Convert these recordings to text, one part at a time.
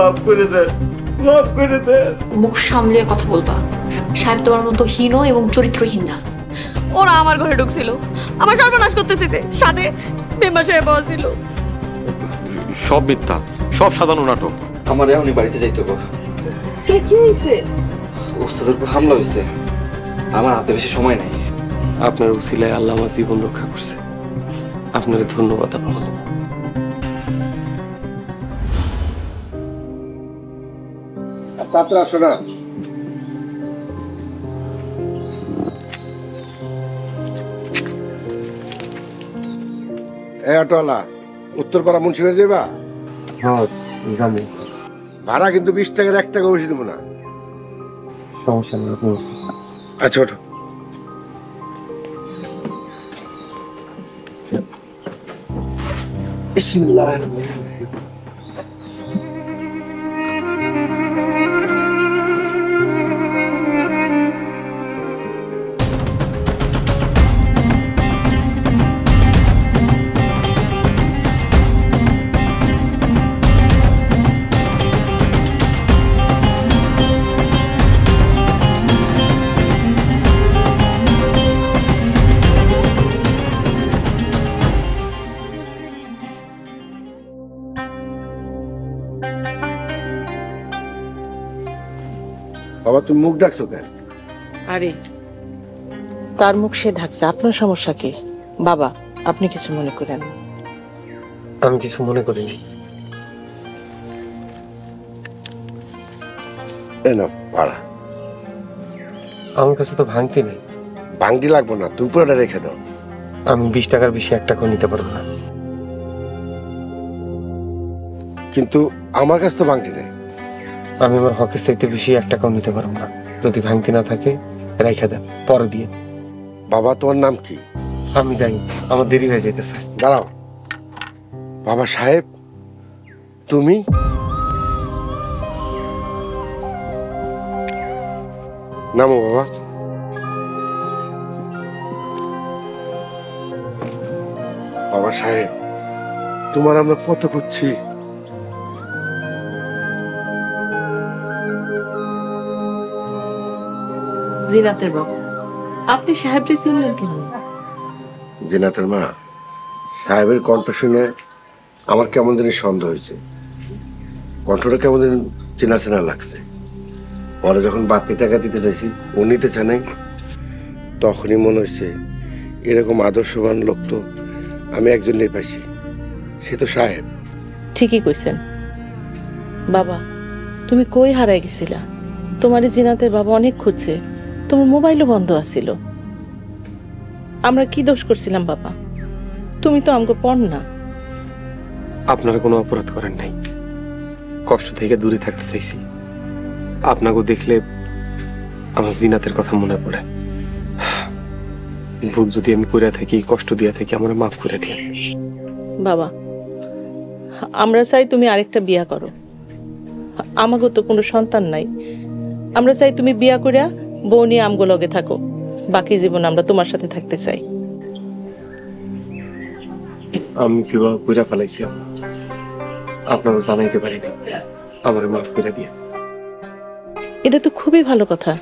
মাফ করে দেন, মাফ করে দেন। মুখ সামলে কথা বলবা। সাহেব তোমার মতো হীন এবং চরিত্রহীন না। ওরা আমার ঘরে ঢুকছিল, আমার সর্বনাশ করতে চেয়েছে, সাথে মেম্বার সাহেব ছিল। সব মিথ্যা, সব সাজানো নাটক। আমার এখনই বাড়িতে যাইতে হবে। কে কি হয়েছে? ওস্তাদের উপর হামলা হয়েছে, আমার হাতে বেশি সময় নাই। আপনার উসিলায় আল্লাহ আমার জীবন রক্ষা করছে, আপনার ধন্যবাদ। আপনার তাড়াতাড়ি আসো না। অটোওয়ালা, উত্তরপাড়া মুন্সিপাল যাবা? ভাড়া কিন্তু 20 টাকার 1 টাকা বেশি দেবো না। সমস্যা নেই। আচ্ছা ওঠো। বাবা তুমি মুখ ডাকছো কেন? আরে তার মুখ সে ঢাকছে, আপনার সমস্যা কি? বাবা আপনি কিছু মনে করেন? আমি কিছু মনে করিনি। না ভাড়া আমার কাছে তো ভাঙতি নেই। ভাঙটি লাগবো না, তুমি পুরোটা রেখে দাও। আমি 20 টাকার বেশি 1 টাকাও নিতে পারবো না। কিন্তু আমার কাছে তো ভাঙটি নেই। আমি আমার হকের চাইতে বেশি 1 টাকাও নিতে পারবো না। যদি ভাঙতি না থাকে রেখে দেন, পরে দিয়ে। বাবা তোমার নাম কি? আমি জানি আমার দেরি হয়ে যেতেছে। দাঁড়াও বাবা সাহেব, তুমি? নামো বাবা। বাবা সাহেব তোমার আমরা কত করছি। জিনাতের বাবু, আপনি সাহেবকে চিনলেন কেন? জিনাতের মা, সাহেবের কণ্ঠ শুনে আমার কেমন জানি সন্দেহ হয়েছে। কণ্ঠটা কেমন যেন চেনা চেনা লাগছে। পরে যখন বাড়তি টাকা দিতে চাইছি ও নিতে চায় নাই, তখনই মনে হয়েছে এরকম আদর্শবান লোক তো আমি একজনই পাইছি, সে তো সাহেব। ঠিকই কইছেন বাবা। তুমি কই হারাই গেছিলা? তোমার জিনাতের বাবা অনেক খুঁজছে, তোমার মোবাইলও বন্ধ আছিল। আমরা কি দোষ করছিলাম বাবা? তুমি তো আমাকে পড় না। আপনারা কোনো অপরাধ করেন নাই, কষ্ট থেকে দূরে থাকতে চাইছি। আপনাকে দেখলে আমার জিনাতের কথা মনে পড়ে। ভুল যদি আমি করে থাকি, কষ্ট দিয়া থাকি, আমার মাফ করে দিয়ে। বাবা আমরা চাই তুমি আরেকটা বিয়া করো। আমাকে তো কোনো সন্তান নাই। আমরা চাই তুমি বিয়া করিয়া বউ নিয়ে আমগো লগে থাকো। বাকি জীবন আমরা তোমার সাথে থাকতে চাই। আমি বিবাহ করে ফেলাইছি, আপনারও জানাইতে পারিনি। আমার মাফ করে দিয়ে। এটা তো খুবই ভালো কথা।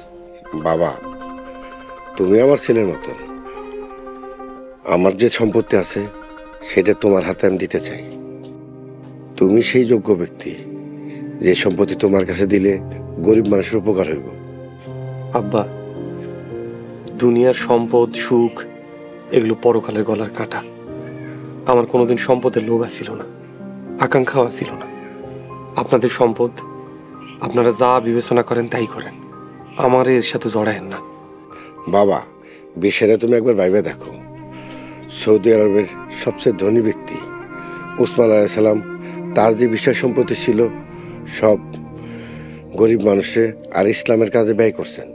বাবা তুমি আমার ছেলের মতন। আমার যে সম্পত্তি আছে সেটা তোমার হাতে আমি দিতে চাই। তুমি সেই যোগ্য ব্যক্তি যে সম্পত্তি তোমার কাছে দিলে গরিব মানুষের উপকার হইব। আব্বা, দুনিয়ার সম্পদ সুখ এগুলো পরকালের গলার কাঁটা। আমার কোনোদিন সম্পদের লোভ আসছিল না, আকাঙ্ক্ষাও আসছিল না। আপনাদের সম্পদ আপনারা যা বিবেচনা করেন তাই করেন, আমার এর সাথে জড়ায়েন না। বাবা বিষয়টা তুমি একবার ভাইবে দেখো। সৌদি আরবের সবচেয়ে ধনী ব্যক্তি উসমান আলাইহিস সালাম, তার যে বিষয় সম্পত্তি ছিল সব গরিব মানুষে আর ইসলামের কাজে ব্যয় করছেন।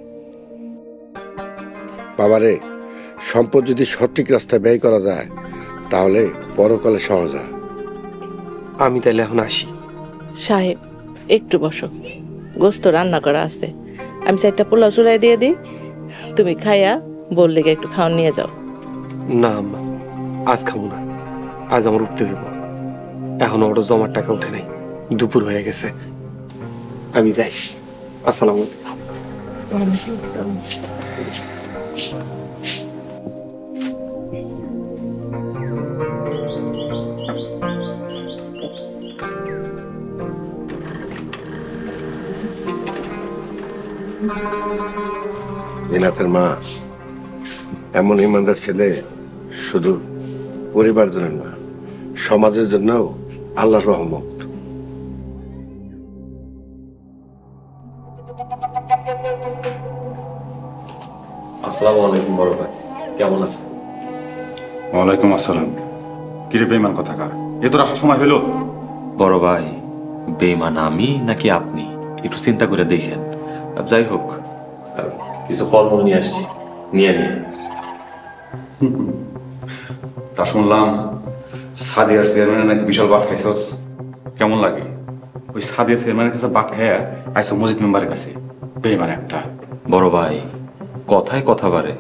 বাবারে, সম্পদ যদি সঠিক রাস্তায় ব্যয় করা যায় তাহলে পরকালে সহজ হয়। আমি তাইলে এখন আসি। সাহেব একটু বসো, গোস্ত রান্না করা আছে। আমি 4টা পোলাও চুলায় দিয়ে দিই, তুমি খাইয়া বললে একটু খাওয়ান নিয়ে যাও। না আম্মা, আজ খাবো না। আজ আমার উঠতে হইব। এখনো ওটা জমার টাকা উঠে নাই, দুপুর হয়ে গেছে। আমি যাই। আসসালামু আলাইকুম। জিনাতের মা এমন ইমানদার ছেলে শুধু পরিবার জন্য না, সমাজের জন্য আল্লাহর রহমত। আসসালামু আলাইকুম বড় ভাই, কেমন আছেন? ওয়ালাইকুম আসসালাম। কিরে বেইমান কথাকার, এ তোর আসার সময় হলো? বড় ভাই, বেঈমান আমি নাকি আপনি একটু চিন্তা করে দেখেন। যাই হোক, কিছু ফলমূল নিয়ে আসছি, নিয়ে নিন। তা শুনলাম সাদিয়ার চেয়ারম্যানের নাকি বিশাল বাট খাইছস, কেমন লাগে? ওই সাদিয়া চেয়ারম্যানের কাছে বাট খাইয়া আইসো মসজিদ মেম্বারের কাছে, বেইমান একটা। বড় ভাই, কথায় কথা বাড়ে।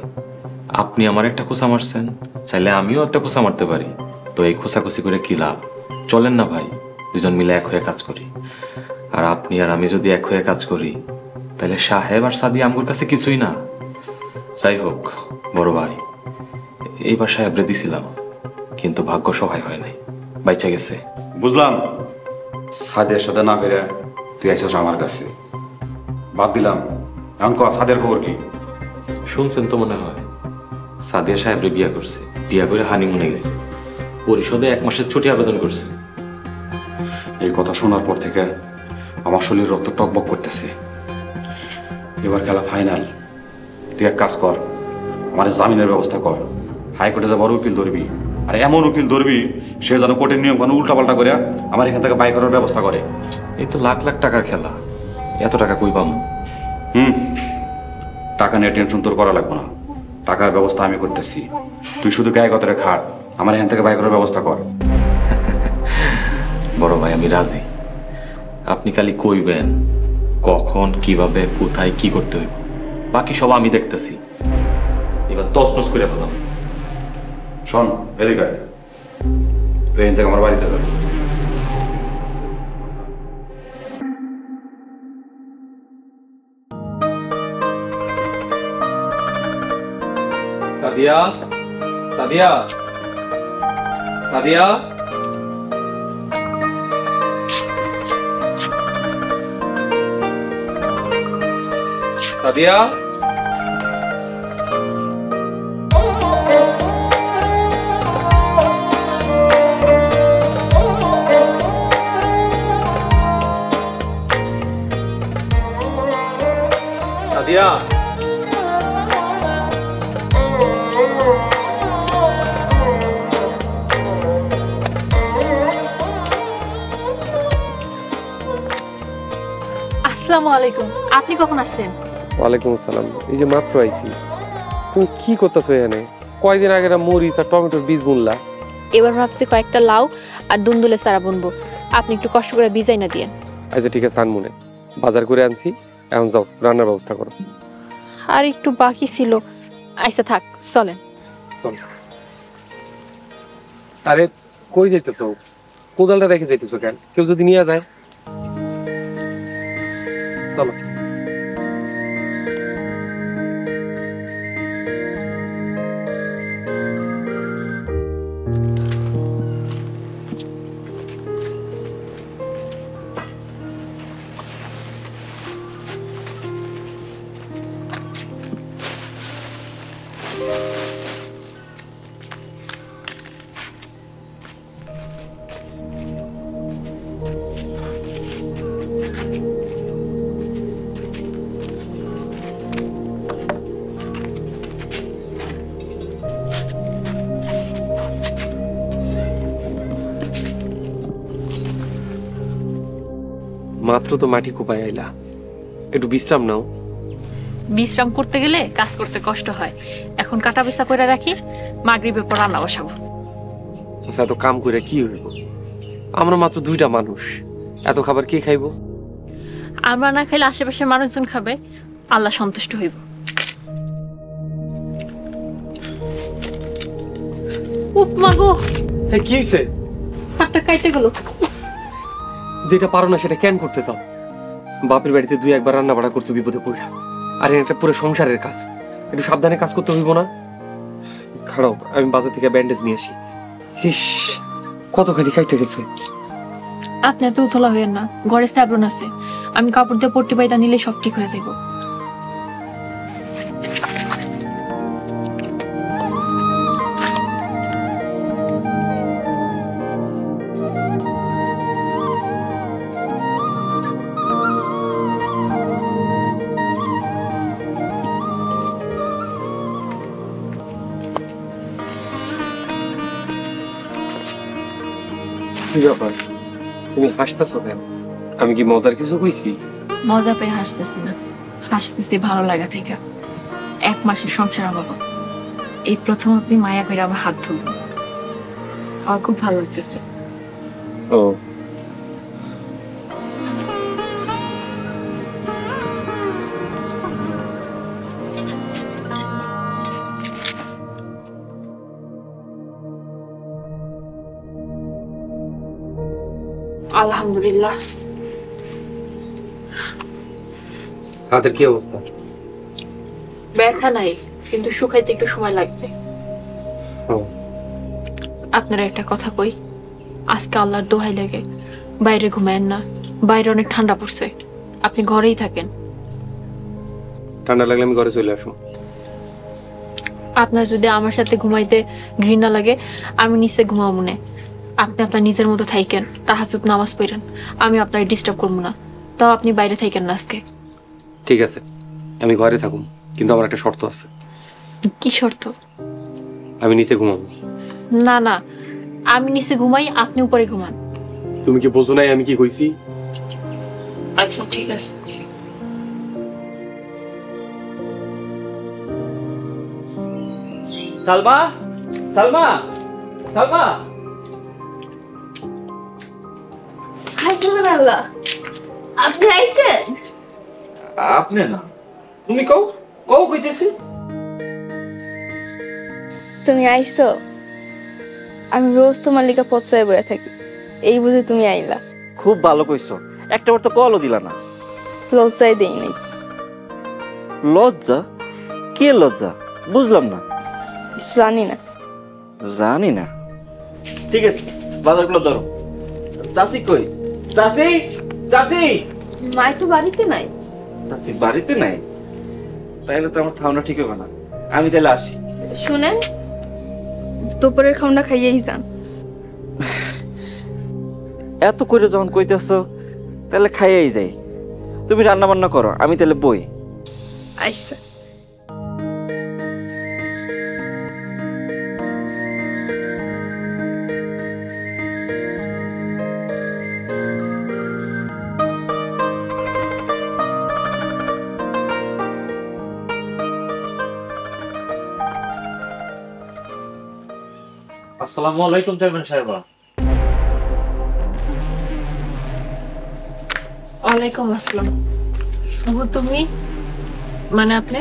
আপনি আমার একটা খোঁচা মারছেন, চাইলে আমিও একটা খোঁচা মারতে পারি। তো এই খোঁচাখুচি করে কি লাভ? চলেন না ভাই, দুজন মিলে এক হয়ে কাজ করি। আর আপনি আর আমি যদি এক হয়ে কাজ করি, তাহলে সাহেব আর সাদিয়া আমগুর কাছে কিছুই না। যাই হোক বড় ভাই, এইবার সাহেবরে দিছিলাম, কিন্তু ভাগ্য সহায় হয় নাই, বাইচা গেছে। বুঝলাম, সাদিয়ার সাথে না বেরে তুই আইসস আমার কাছে। বাদ দিলাম, এখন ক সাদিয়ার খবর কি? শুনছেন তো মনে হয়, সাদিয়া সাহেবরে বিয়া করছে, বিয়া করে হানিমুনে গেছে, পরিষদে 1 মাসের ছুটি আবেদন করছে। এই কথা শোনার পর থেকে আমার শরীর রক্ত টকবক করতেছে। এবার খেলা ফাইনাল। তুই এক কাজ কর, আমার জামিনের ব্যবস্থা কর। হাইকোর্টে যা বড় উকিল ধরবি, আর এমন উকিল ধরবি সে যেন কোর্টের নিয়ম কানুন উল্টাপাল্টা করে আমার এখান থেকে বাই করার ব্যবস্থা করে। এই তো লাখ লাখ টাকার খেলা, এত টাকা কই পাবো? টাকা নিয়ে টেনশন তোর করা লাগবে না, টাকার ব্যবস্থা আমি করতেছি। তুই শুধু গায়ে গতরে খাট, আমার এখান থেকে বাই করার ব্যবস্থা কর। বড় ভাই আমি রাজি, আপনি খালি কইবেন কখন, কিভাবে, কোথায়, কি করতে হইব, বাকি সব আমি দেখতেছি। এবার তছনছ করে ফেলাম। শোন এদিকে আয়। তুই এখান থেকে আমার বাড়িতে যাবি। সাদিয়া, সাদিয়া, সাদিয়া। সাদিয়া, সাদিয়া। আসসালামু আলাইকুম, আপনি কখন আসছেন? ওয়ালাইকুম আসসালাম। এই যে মাত্র আইছি। তুমি কি করতেছো এখানে? কয়দিন আগে মরিচ আর টমেটোর বীজ বুনলা। এবার ভাবছি কয়েকটা লাউ আর দুন্দুলে চারা বুনবো, আপনি একটু কষ্ট করে বীজাই না দিয়েন। আচ্ছা ঠিক আছে, আনমুনে বাজার করে আনছি, এখন যাও রান্নার ব্যবস্থা করো। আর একটু বাকি ছিল। আচ্ছা থাক, চলেন। আরে কই যাইতেছো? কোদালটা রেখে যাইতেছো কেন? কেউ যদি নিয়ে যায়? চলো। মাত্র তো মাটি কোপায় আইলা, একটু বিশ্রাম নাও। বিশ্রাম করতে গেলে কাজ করতে কষ্ট হয়। এখন কাটা বেচা করে রাখি, মাগরিবের পর রান্না বসাবো। আচ্ছা এত কাম করে কি হইব? আমরা মাত্র 2টা মানুষ, এত খাবার কে খাইব? আমরা না খাইলে আশেপাশের মানুষজন খাবে, আল্লাহ সন্তুষ্ট হইব। উপ মাগো, এই কি হইছে? হাতটা কাইটে গেল। যেটা পারো না সেটা কেন করতে চাও? বাপের বাড়িতে 2-1 বার রান্না বাড়া করছো বিপদে পড়া, আর এটা পুরো সংসারের কাজ, একটু সাবধানে কাজ করতে হইব না? খারাপ, আমি বাজার থেকে ব্যান্ডেজ নিয়ে আসি। ইস, কতখানি কাইটে গেছে। আপনি এত উতলা হইয়েন না, ঘরে স্যাবলন আছে, আমি কাপড় দিয়ে পট্টি বাইটা নিলে সব ঠিক হয়ে যাইব। কি ব্যাপার, তুমি হাসতেছো কেন? আমি কি মজার কিছু কইছি? মজা পেয়ে হাসতেছি না, হাসতেছি ভালো লাগা থেকে। 1 মাসের সংসার বাবা, এই প্রথম আপনি মায়া করে আমার হাত ধরবেন, আমার খুব ভালো লাগতেছে। ও, আলহামদুলিল্লাহ। হাতের কি অবস্থা? ব্যথা নাই, কিন্তু শুকাইতে একটু সময় লাগবে। ও, আপনারা একটা কথা কই, আজকে আল্লাহর দোহাই লাগে বাইরে ঘুমায়েন না, বাইরে অনেক ঠান্ডা পড়ছে, আপনি ঘরেই থাকেন। ঠান্ডা লাগলে আমি ঘরে চলে আসবো। আপনার যদি আমার সাথে ঘুমাইতে ঘৃণা লাগে, আমি নিচে ঘুমাবো মনে, আপনি আপনার নিজের মতো থাইকেন, তাহাজ্জুদ নামাজ পড়েন, আমি আপনার ডিস্টার্ব করবো না। তাও আপনি বাইরে থাকেন না আজকে। ঠিক আছে, আমি ঘরে থাকুম, কিন্তু আমার একটা শর্ত আছে। কি শর্ত? আমি নিচে ঘুমাবো। না না, আমি নিচে ঘুমাই, আপনি উপরে ঘুমান। তুমি কি বোঝো নাই আমি কি কইছি? আচ্ছা ঠিক আছে। সালমা, সালমা, সালমা। আল্লাহ, আপনি আইছেন? আপনি না, তুমি কও কও কইতেছি। তুমি আইছো? আমি রোজ তোমার লিগা পচায় বইয়া থাকি, এই বুঝে তুমি আইলা। খুব ভালো কইছো, একটাবার তো কলও দিলা না। লজ্জাই দেই নাই। লজ্জা? কে লজ্জা? বুঝলাম না। জানি না। জানি না? ঠিক আছে, বাজারগুলো ধরো। চাচি কই? চাচি, চাচি। মাই তো বাড়িতে নাই। চাচি বাড়িতে নাই? তাইলে তো আমার খাওয়ানো ঠিক হবে না, আমি তাহলে আসি। শুনেন, দুপুরের খাওয়াটা খাইয়েই যান। এত করে যখন কইতেছ তাহলে খাইয়াই যাই। তুমি রান্না বান্না করো, আমি তাহলে বই। আচ্ছা। আসসালামু আলাইকুম চেয়ারম্যান সাহেবা। ওয়ালাইকুম আসসালাম। শুভ, তুমি মানে আপনি?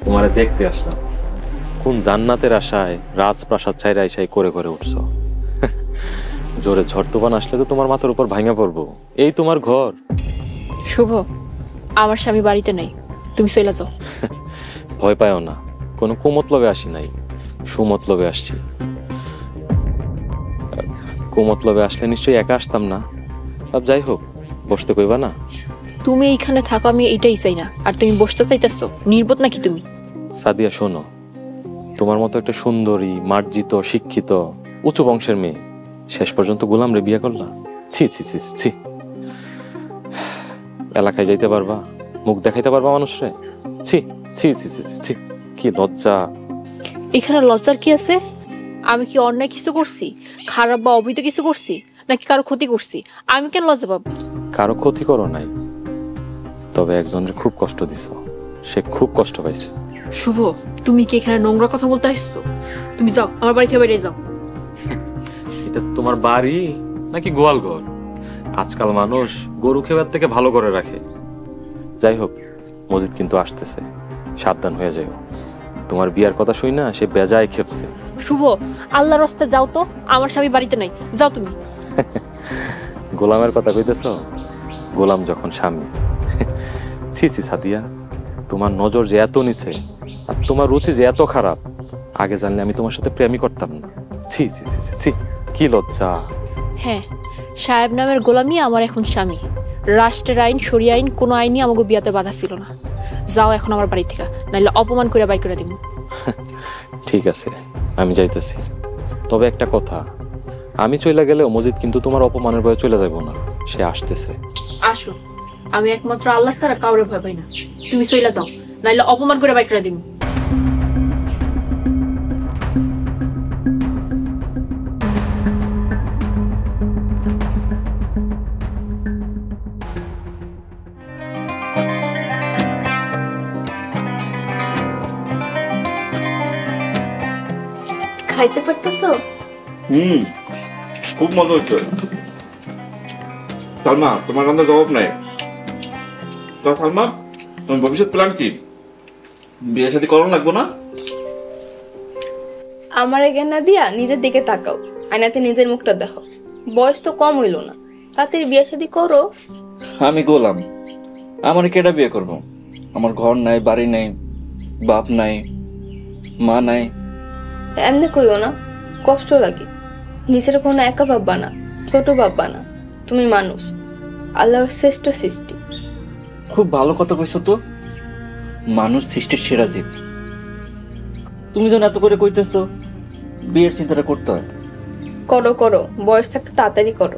তোমারে দেখতে আসলাম। কোন জান্নাতের আশায় রাজপ্রাসাদ চাইরা আইসাই করে করে উঠছো? জোরে ঝড় তুফান আসলে তো তোমার মাথার উপর ভাঙা পড়বো। এই তোমার ঘর। শুভ, আমার স্বামী বাড়িতে নাই, তুমি চলে যাও। ভয় পাও না, কোনো কুমতলবে আসি নাই, সুমতলবে আসছি। কুমতলবে আসলে নিশ্চয়ই একা আসতাম না। সব যাই হোক, বসতে কইবা না? তুমি এইখানে থাকো, আমি এইটাই চাই না, আর তুমি বসতে চাইতেছো? নির্বোধ নাকি তুমি? সাদিয়া শোনো, তোমার মতো একটা সুন্দরী, মার্জিত, শিক্ষিত, উঁচু বংশের মেয়ে শেষ পর্যন্ত গোলাম রে বিয়ে করলা? ছি ছি ছি ছি। এলাকায় যাইতে পারবা? মুখ দেখাইতে পারবা মানুষরে? ছি ছি ছি ছি ছি ছি, কি লজ্জা। এখানে লজ্জার কি আছে? আমি কি অন্যায় কিছু করছি, খারাপ বা অবৈধ কিছু করছি, নাকি কারো ক্ষতি করছি? আমি কেন লজ্জা পাবো? কারো ক্ষতি করো নাই, তবে একজনের খুব কষ্ট দিছ, সে খুব কষ্ট পাইছে। শুভ, তুমি কি এখানে নোংরা কথা বলতে আসছো? তুমি যাও, আমার বাড়ি থেকে বেরিয়ে যাও। এটা তোমার বাড়ি নাকি গোয়াল ঘর? আজকাল মানুষ গরু খেবার থেকে ভালো করে রাখে। যাই হোক, মসজিদ কিন্তু আসতেছে, সাবধান হয়ে যাও। তোমার বিয়ার কথা শুই না সে বেজায় খেপছে। শুভ, আল্লাহর রাস্তায় যাও তো, আমার স্বামী বাড়িতে নাই, যাও তুমি। গোলামের কথা কইতেছ? গোলাম যখন স্বামী। ছি ছি সাদিয়া, তোমার নজর যে এত নিচে আর তোমার রুচি যে এত খারাপ, আগে জানলে আমি তোমার সাথে প্রেমই করতাম না। ছি ছি ছি ছি ছি, কি লজ্জা। হ্যাঁ, সাহেব নামের গোলামি আমার এখন স্বামী। রাষ্ট্রের আইন, শরিয়া আইন, কোনো আইনই আমাকে বিয়াতে বাধা ছিল না। যাও এখন আমার বাড়ি থেকে, নাইলে অপমান করে বাইর করে দিব। ঠিক আছে, আমি যাইতেছি। তবে একটা কথা, আমি চলে গেলেও মজিদ কিন্তু তোমার অপমানের ভয়ে চলে যাইব না, সে আসতেছে। আসো, আমি একমাত্র আল্লাহ ছাড়া কাউরে ভয় পাই না। তুমি চলে যাও, নাইলে অপমান করে বাইর করে দিব। খাইতে পারতেছো? খুব মজা হচ্ছে। সালমা, তোমার রান্নার জবাব নাই। তো সালমা, তোমার ভবিষ্যৎ প্ল্যান কি? বিয়ে শাদী করানো লাগবো না? আমার এগেনা দিয়া নিজের দিকে তাকাও, আয়নাতে নিজের মুখটা দেখো। বয়স তো কম হইল না, তাড়াতাড়ি বিয়ে শাদী করো। আমি গোলাম, আমার কেডা বিয়ে করব? আমার ঘর নাই, বাড়ি নাই, বাপ নাই, মা নাই। এমনি কইও না, কষ্ট লাগে। নিজের কোনো একা ভাববা না, ছোট ভাববা না। তুমি মানুষ, আল্লাহর শ্রেষ্ঠ সৃষ্টি। খুব ভালো কথা কইছো তো। মানুষ সৃষ্টির সেরা জীব। তুমি যখন এত করে কইতেছো, বিয়ের চিন্তাটা করতে হয়। করো করো, বয়স থাকতে তাড়াতাড়ি করো।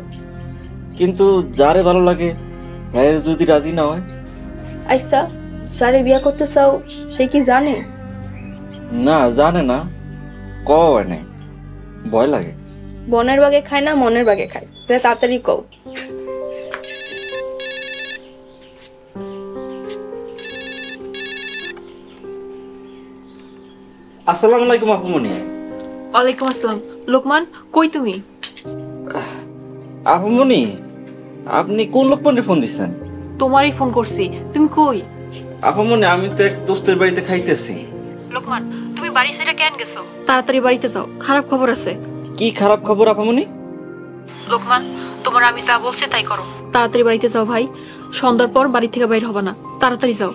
কিন্তু যারে ভালো লাগে, ভাইয়ের যদি রাজি না হয়? আচ্ছা, যারে বিয়া করতে চাও সে কি জানে? না, জানে না, কয় নাই, ভয় লাগে। বনের বাগে খায় না মনের বাগে খায়, তাড়াতাড়ি কও। আসসালামু আলাইকুম আপুমনি। ওয়ালাইকুম আসসালাম। লোকমান, কই তুমি? আপুমনি, আপনি কোন লোকমানের ফোন দিচ্ছেন? তোমারই ফোন করছি, তুমি কই? আপুমনি, আমি তো এক দোস্তের বাড়িতে খাইতেছি। লোকমান, তুমি বাড়ি ছেড়ে কেন গেছো? তাড়াতাড়ি বাড়িতে যাও, খারাপ খবর আছে। কি খারাপ খবর আপুমনি? লোকমান, তোমার আমি যা বলছি তাই করো। তাড়াতাড়ি বাড়িতে যাও ভাই, সন্ধ্যার পর বাড়ি থেকে বাইর হবে না, তাড়াতাড়ি যাও।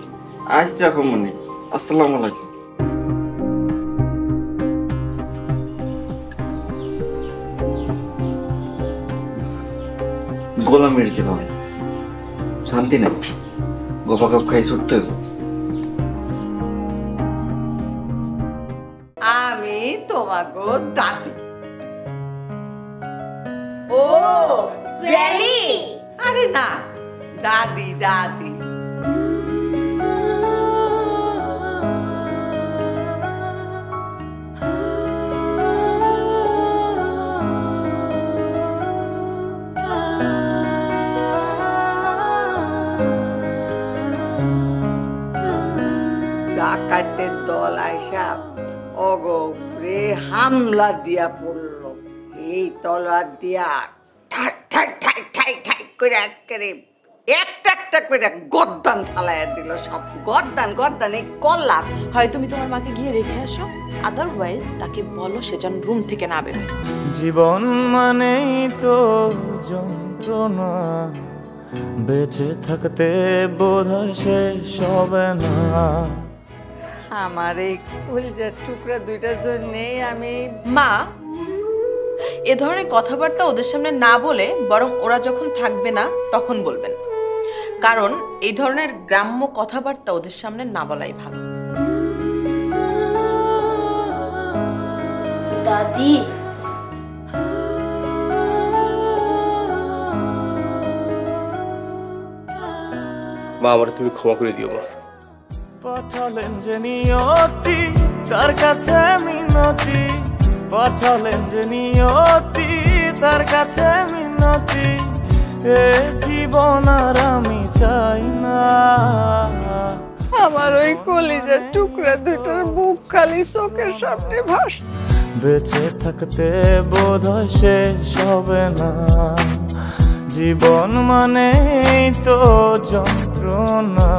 আসছি আপুমনি, আসসালামু আলাইকুম। গোলামের জীবন, শান্তি নেই, গোপা কাপ খাই ছুটতে। আমি তোমাকে দাদি। ও গ্র্যানি? আরে না, দাদি দাদি। ডাকাতের দল আইসা অগরে হামলা দিয়া পড়লো। এই তলোয়ার দিয়া ঠাক ঠাক ঠাক ঠাক ঠাক করে একেবারে একটা একটা করে গর্দান ফালাইয়া দিল। সব গর্দান গর্দান এই কল্লাপ। হয় তুমি তোমার মাকে গিয়ে রেখে আসো, আদারওয়াইজ তাকে বলো সে যেন রুম থেকে না বেরোয়। জীবন মানেই তো যন্ত্রণা, বেঁচে থাকতে বোধহয় শেষ হবে না। আমার এই কলিজার টুকরা দুইটার জন্যেই আমি। মা, এ ধরনের কথাবার্তা ওদের সামনে না বলে বরং ওরা যখন থাকবে না তখন বলবেন, কারণ এই ধরনের গ্রাম্য কথাবার্তা ওদের সামনে না বলাই ভালো। দাদি, মা, আমার তুমি ক্ষমা করে দিও মা। পাঠালেন যে নিয়তি, তার কাছে মিনতি। পাঠালেন যে নিয়তি, তার কাছে মিনতি। এ জীবন আর আমি চাই না। আমার ওই কলিজার টুকরা দুইটার বুক খালি চোখের সামনে ভাস। বেঁচে থাকতে বোধহয় শেষ হবে না। জীবন মানেই তো যন্ত্রণা,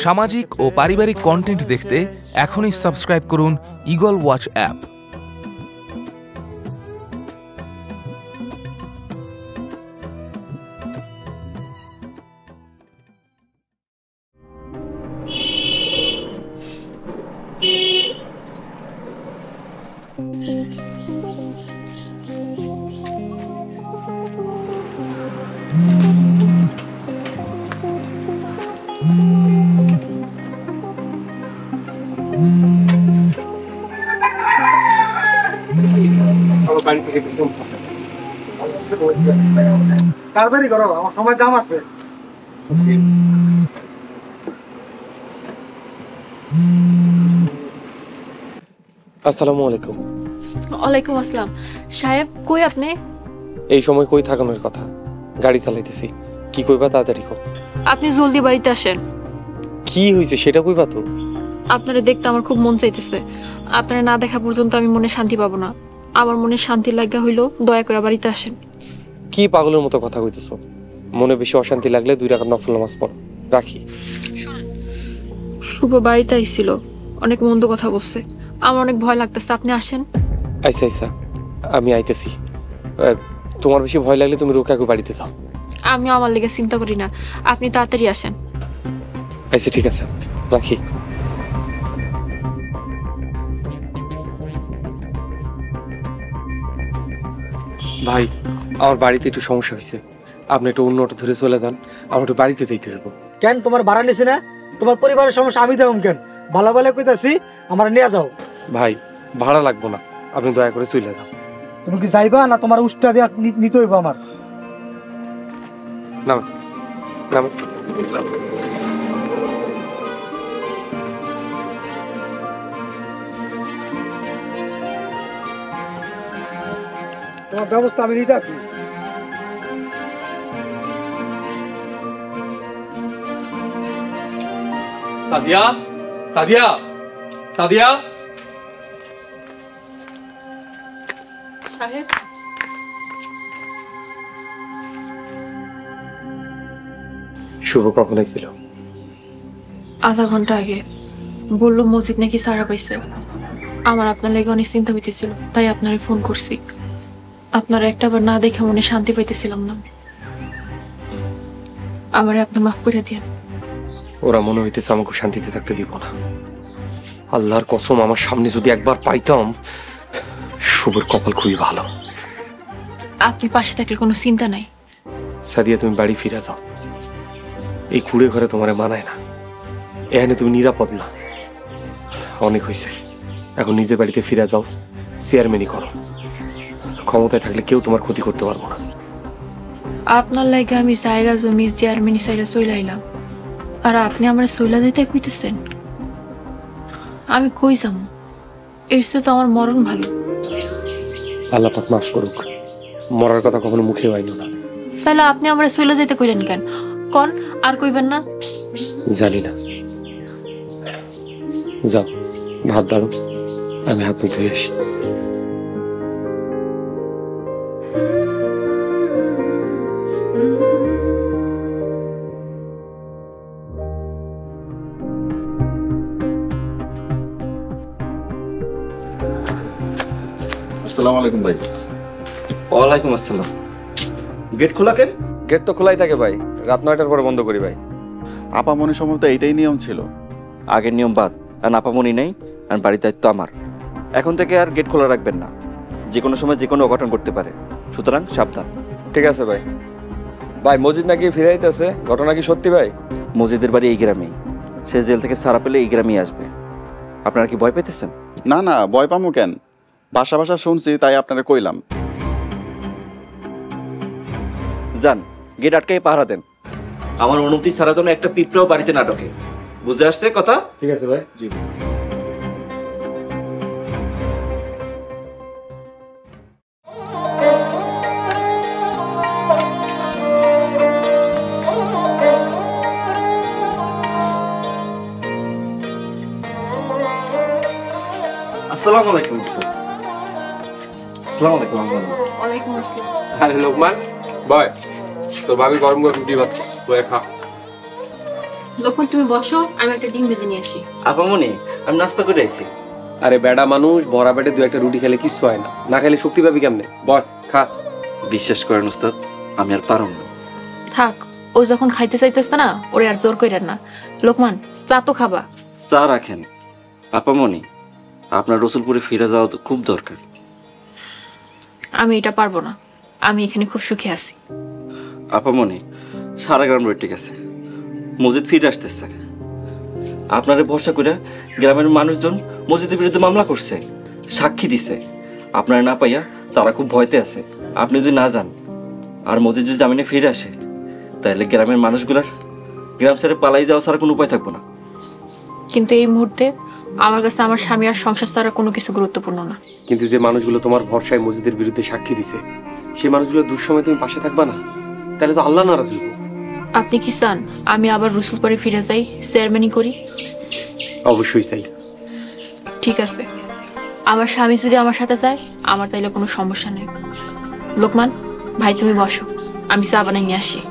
সামাজিক ও পারিবারিক কন্টেন্ট দেখতে এখনই সাবস্ক্রাইব করুন ঈগল ওয়াচ অ্যাপ। তাড়াতাড়ি করো, আমার সময় দাম আছে। আসসালামু আলাইকুম। ওয়ালাইকুম আসসালাম। সাহেব কই আপনি? এই সময় কই থাকানোর কথা, গাড়ি চালাইতেছি। কি কইবা তাড়াতাড়ি কও। আপনি জলদি বাড়িতে আসেন। কি হইছে সেটা কইবা তো? আপনারা দেখতে আমার খুব মন চাইতেছে। আপনারা না দেখা পর্যন্ত আমি মনে শান্তি পাবো না। আমার মনে শান্তি লাগা হইলো, দয়া করে বাড়িতে আসেন। কি পাগলের মতো কথা কইতেছো? মনে বেশি অশান্তি লাগলে 2 রাকাত নফল নামাজ পড়ো। রাখি। শুভ বাড়িতে আইছিল, অনেক মন্দ কথা বলছে। আমার অনেক ভয় লাগতেছে, আপনি আসেন। আইসা আইসা আমি আইতেছি। তোমার বেশি ভয় লাগলে তুমি রোকাকে বাড়িতে যাও। আমি আমার লেগে চিন্তা করি না, আপনি তাড়াতাড়ি আসেন। আচ্ছা ঠিক আছে, রাখি। ভাই আমার বাড়িতে একটু সমস্যা হয়েছে, আপনি একটু অন্য অটো ধরে চলে যান, আমার একটু বাড়িতে যেতে হবে। কেন তোমার ভাড়া নিছি না? তোমার পরিবারের সমস্যা আমি দেবো কেন? ভালো ভালো কইতাছি, আমার নিয়ে যাও। ভাই ভাড়া লাগবো না, আপনি দয়া করে চলে যান। তুমি কি যাইবা না তোমার উষ্টা দিয়া নিতে হইব আমার? না না তোমার ব্যবস্থা আমি নিতে আসি। সাদিয়া, সাদিয়া, সাদিয়া। সাহেব শুভ কখন আইছিল? আধা ঘন্টা আগে। বললো মসজিদ নাকি সারা পাইছে। আমার আপনার লেগে অনেক চিন্তা হইতেছিল, তাই আপনারে ফোন করছি। আপনারা একটাবার না দেখে মনে শান্তি পাইতেছিলাম না। আমারে আপনি মাফ করে দিয়েন। ওরা মনে হইতেছে আমাকে শান্তিতে থাকতে দিব না। আল্লাহর কসম, আমার সামনে যদি একবার পাইতাম। শুভর কপাল খুবই ভালো। আপনি পাশে থাকলে কোনো চিন্তা নাই। সাদিয়া তুমি বাড়ি ফিরে যাও, এই কুড়ে ঘরে তোমার মানায় না। এখানে তুমি নিরাপদ না। অনেক হয়েছে, এখন নিজের বাড়িতে ফিরে যাও, চেয়ারম্যানই করো। ক্ষমতায় থাকলে কেউ তোমার ক্ষতি করতে পারবো না। আপনার লাগে আমি জায়গা জমির চেয়ারম্যানি সাইডে চলে আইলাম, আর আপনি আমার চইলা দিতে কইতেছেন। আমি কই যাম? এর চেয়ে তো আমার মরণ ভালো। আল্লাহ পাক মাফ করুক, মরার কথা কখনো মুখে আইল না। তাহলে আপনি আমার চইলা যেতে কইলেন কেন? কোন আর কইবেন না? জানি না। যাও ভাত দাঁড়ো, আমি হাত মুখ ধুয়ে আসি। আসসালামু আলাইকুম ভাই। ওয়ালাইকুম আসসালাম। গেট খোলা কেন? গেট তো খোলাই থাকে ভাই, রাত 9টার পরে বন্ধ করি ভাই। আপামনি সম্ভবত এইটাই নিয়ম ছিল। আগের নিয়ম বাদ, আর আপামনি নেই, আর বাড়ির দায়িত্ব আমার। এখন থেকে আর গেট খোলা রাখবেন না, যে কোনো সময় যে কোনো অঘটন করতে পারে, সুতরাং সাবধান। ঠিক আছে ভাই। ভাই মসজিদ নাকি ফিরাইতেছে, ঘটনা কি সত্যি ভাই? মসজিদের বাড়ি এই গ্রামেই, সে জেল থেকে ছাড়া পেলে এই গ্রামেই আসবে। আপনারা কি ভয় পেতেছেন? না না, ভয় পামু কেন? ভাষা ভাষা শুনছি তাই আপনারা কইলাম। যান, গেট আটকাই পাহারা দেন। আমার অনুমতি ছাড়া যেন একটা পিঁপড়াও বাড়িতে না ঢোকে। বুঝে আসছে কথা? ঠিক আছে ভাই। জি। আসসালামু আলাইকুম। আসসালামু আলাইকুম। ওয়ালাইকুম আসসালাম। আরে লোকমান, বয় তোর ভাবি গরম গরম রুটি ভাত বয়ে খা। লোকমান তুমি বসো, আমি একটা ডিম ভেজে নিয়ে আসি। আপামনি আমি নাস্তা করে আইছি। আরে বেড়া মানুষ ভরা পেটে দু একটা রুটি খেলে কিচ্ছু হয় না, না খেলে শক্তি পাবি কেমনে? বয় খা। বিশ্বাস করেন উস্তাদ, আমি আর পারুম না। থাক, ও যখন খাইতে চাইতেছে না, ওরে আর জোর কইরেন না। লোকমান, চা তো খাবা। চা রাখেন। আপামনি, আপনার রসুলপুরে ফিরে যাওয়া তো খুব দরকার। আমি এটা পারবো না, আমি এখানে খুব সুখে আছি। আপামনি, সারা গ্রাম রোড ঠিক আছে, মসজিদ ফিরে আসতেছে। আপনারে ভরসা করে গ্রামের মানুষজন মসজিদের বিরুদ্ধে মামলা করছে, সাক্ষী দিছে। আপনারা না পাইয়া তারা খুব ভয়তে আছে। আপনি যদি না যান আর মসজিদ যদি জামিনে ফিরে আসে, তাহলে গ্রামের মানুষগুলার গ্রাম ছেড়ে পালাই যাওয়া ছাড়া কোনো উপায় থাকবো না। কিন্তু এই মুহূর্তে আমার কাছে আমার স্বামী আর সংসার ছাড়া কোনো কিছু গুরুত্বপূর্ণ না। কিন্তু যে মানুষগুলো তোমার ভরসায় মসজিদের বিরুদ্ধে সাক্ষী দিছে, সেই মানুষগুলো দুঃসময় তুমি পাশে থাকবা না, তাহলে তো আল্লাহ নারাজ হইব। আপনি কি চান আমি আবার রসুলপুরে ফিরে যাই, চেয়ারম্যানই করি? অবশ্যই চাই। ঠিক আছে, আমার স্বামী যদি আমার সাথে যায়, আমার তাইলে কোনো সমস্যা নেই। লোকমান ভাই, তুমি বসো, আমি চা বানাই নিয়ে আসি।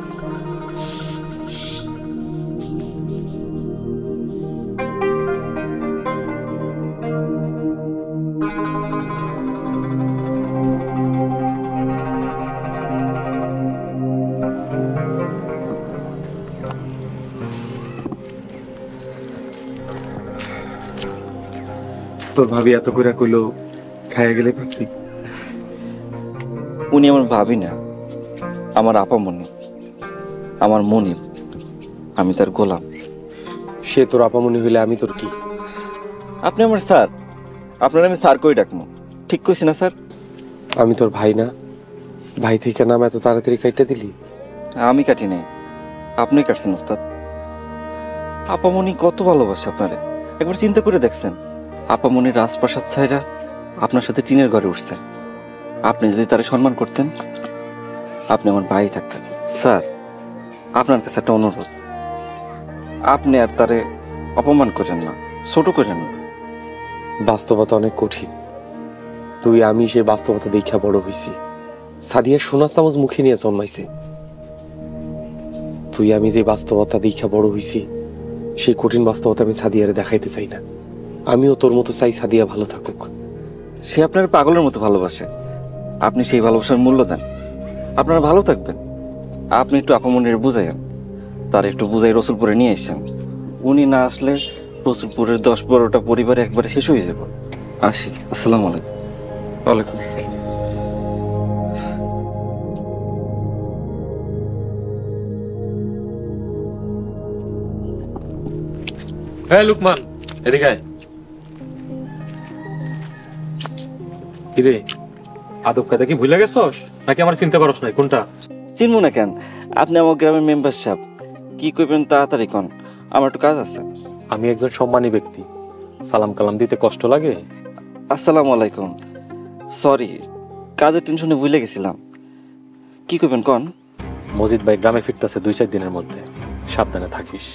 তোর ভাবি এত করে কইলো, খাইয়া গেলে পারতি। উনি আমার ভাবি না, আমার আপামনি, আমার মনিব। আমি তার গোলাম। সে তোর আপামনি হইলে আমি তোর কি? আপনি আমার স্যার, আপনার আমি স্যার কই ডাকবো, ঠিক কইছি না স্যার? আমি তোর ভাই না? ভাই থেকে নাম এত তাড়াতাড়ি কাইটা দিলি? আমি কাটি নাই, আপনি কাটছেন ওস্তাদ। আপামনি কত ভালোবাসে আপনারে, একবার চিন্তা করে দেখছেন? আপামনির রাজপ্রাসাদ ছাইরা আপনার সাথে টিনের ঘরে উঠছে। আপনি যদি তারে সম্মান করতেন, আপনি আমার ভাই থাকতেন। স্যার, আপনার কাছে একটা অনুরোধ, আপনি আর তারে অপমান করেন না, ছোট করেন না। বাস্তবতা অনেক কঠিন। তুই আমি সে বাস্তবতা দেখা বড় হইছি। সাদিয়া সোনা চামচ মুখে নিয়ে জন্মাইছে। তুই আমি যে বাস্তবতা দেখা বড় হইছি, সেই কঠিন বাস্তবতা আমি সাদিয়ারে দেখাইতে চাই না। আমিও তোর মতো চাই সাদিয়া ভালো থাকুক। সে আপনার পাগলের মতো ভালোবাসে, আপনি সেই ভালোবাসার মূল্য দেন, আপনারা ভালো থাকবেন। আপনি একটু আপামনির বুঝাইন, তার একটু বুঝাই রসুলপুরে নিয়ে এসেছেন। উনি না আসলে রসুলপুরের 10-12টা পরিবার একবারে শেষ হয়ে যাব। আসি, আসসালামু আলাইকুম। ওয়ালাইকুম আসসালাম। হ্যাঁ লুকমান, এদিকে আয়। কিরে, আদব কায়দা কি ভুলে গেছস নাকি আমার চিন্তা করস নাই? কোনটা চিনবো না কেন? আপনি আমার গ্রামের মেম্বার সাহেব, কি করবেন তাড়াতাড়ি কন, আমার একটু কাজ আছে। আমি একজন সম্মানী ব্যক্তি, সালাম কালাম দিতে কষ্ট লাগে। আসসালামু আলাইকুম। সরি, কাজের টেনশনে ভুলে গেছিলাম। কি করবেন কন? মজিদ ভাই গ্রামে ফিরতেছে 2-4 দিনের মধ্যে, সাবধানে থাকিস।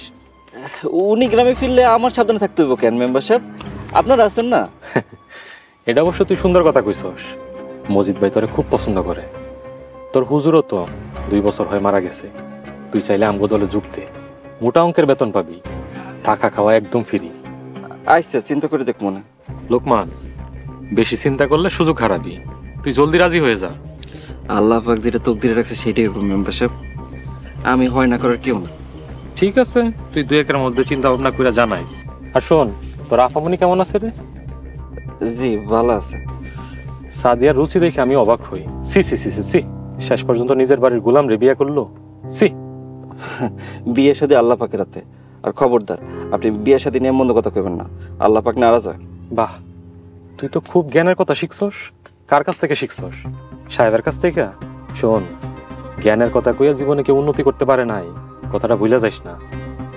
উনি গ্রামে ফিরলে আমার সাবধানে থাকতে হইব কেন মেম্বার সাহেব? আপনারা আছেন না? এটা অবশ্য তুই সুন্দর কথা কইছস। মজিদ ভাই তোরে খুব পছন্দ করে। তোর হুজুরও তো 2 বছর হয় মারা গেছে। তুই চাইলে আমগো দলে যোগ দে, মোটা অঙ্কের বেতন পাবি, থাকা খাওয়া একদম ফ্রি। আচ্ছা, চিন্তা করে দেখবো না। লোকমান, বেশি চিন্তা করলে সুযোগ হারাবি, তুই জলদি রাজি হয়ে যা। আল্লাহ পাক যেটা তকদিরে রাখছে সেটাই হবে মেম্বার সাহেব, আমি হয় না করার কেউ না। ঠিক আছে, তুই 2-1 মধ্যে চিন্তা ভাবনা করে জানাইস। আর শোন, তোর আপামনি কেমন আছে রে? জি ভালো আছে। সাদিয়ার রুচি দেখে আমি অবাক হই। সি সি সি সি, শেষ পর্যন্ত নিজের বাড়ির গোলাম রে বিয়ে করলো। সি, বিয়ে শাদী আল্লাহ পাকের হাতে। আর খবরদার, আপনি বিয়ে শাদী নিয়ে মন্দ কথা কইবেন না, আল্লাহ পাক নারাজ হয়। বাহ, তুই তো খুব জ্ঞানের কথা শিখছস। কার কাছ থেকে শিখছস? সাহেবের কাছ থেকে? শোন, জ্ঞানের কথা কইয়া জীবনে কেউ উন্নতি করতে পারে নাই, কথাটা ভুলে যাইস না।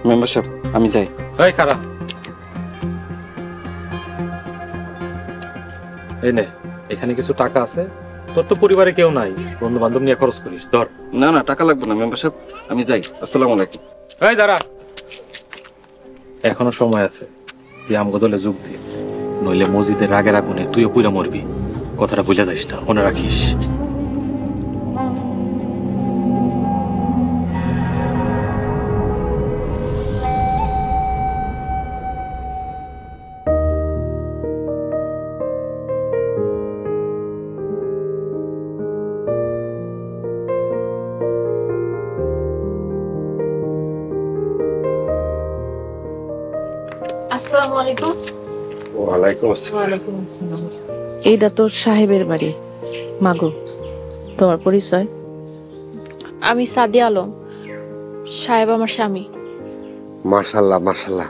মেম্বার সাহেব, আমি যাই। এই খারাপ, এই নে, এখানে কিছু টাকা আছে। তোর তো পরিবারে কেউ নাই, বন্ধু বান্ধব নিয়ে খরচ করিস, ধর। না না, টাকা লাগবে না মেম্বার সাহেব, আমি যাই। আসসালামু আলাইকুম। এই দাঁড়া, এখনো সময় আছে, তুই আমগো দলে যোগ দে, নইলে মসজিদের রাগের আগুনে তুইও পুইরা মরবি। কথাটা ভুলে যাইস না, মনে রাখিস। আসসালামু আলাইকুম। ওয়ালাইকুম আসসালাম। এইটা তোর সাহেবের বাড়ি। মাগো, তোমার পরিচয়? আমি সাদিয়া আলম, সাহেব আমার স্বামী। মাশাল্লাহ মাশাল্লাহ,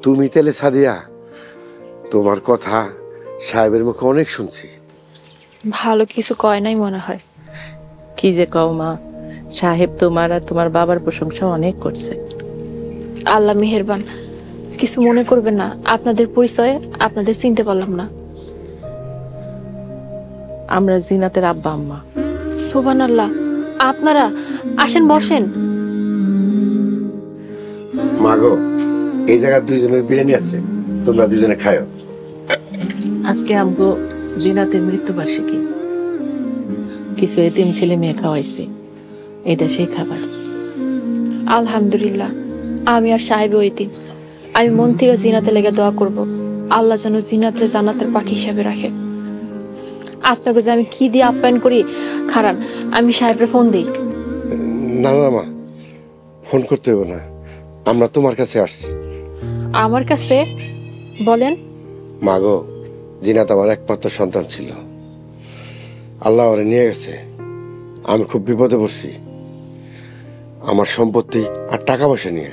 তুমি তাহলে সাদিয়া? তোমার কথা সাহেবের মুখে অনেক শুনছি। ভালো কিছু কয় নাই মনে হয়। কি যে কও মা, সাহেব তোমার আর তোমার বাবার প্রশংসা অনেক করছে। আল্লাহ মেহেরবান, কিছু মনে করবেন না, আপনাদের পরিচয় আপনাদের চিনতে পারলাম না। আমরা জিনাতের আব্বা আম্মা। সুবহানাল্লাহ, আপনারা আসেন, বসেন। মাগো, এই জায়গায় দুইজনের বিরিয়ানি আছে, তোমরা দুজনে খায়ো। আজকে আমগো জিনাতের মৃত্যুবার্ষিকী, কিছু এতিম ছেলে মেয়ে খাওয়াইছি, এটা সেই খাবার। আলহামদুলিল্লাহ, আমি আর সাহেব এতিম। আমি মন থেকে জিনাতে লেগে দোয়া করব, আল্লাহ যেন জিনাতের জান্নাতের পাখি হিসাবে রাখে। আপনাকে যে আমি কি দিয়ে আপ্যায়ন করি, খারান আমি সাহেবের ফোন দিই। না না মা, ফোন করতে হবে না, আমরা তোমার কাছে আসছি। আমার কাছে? বলেন। মাগো, জিনাত আমার একমাত্র সন্তান ছিল, আল্লাহ ওরে নিয়ে গেছে। আমি খুব বিপদে পড়ছি, আমার সম্পত্তি আর টাকা পয়সা নিয়ে।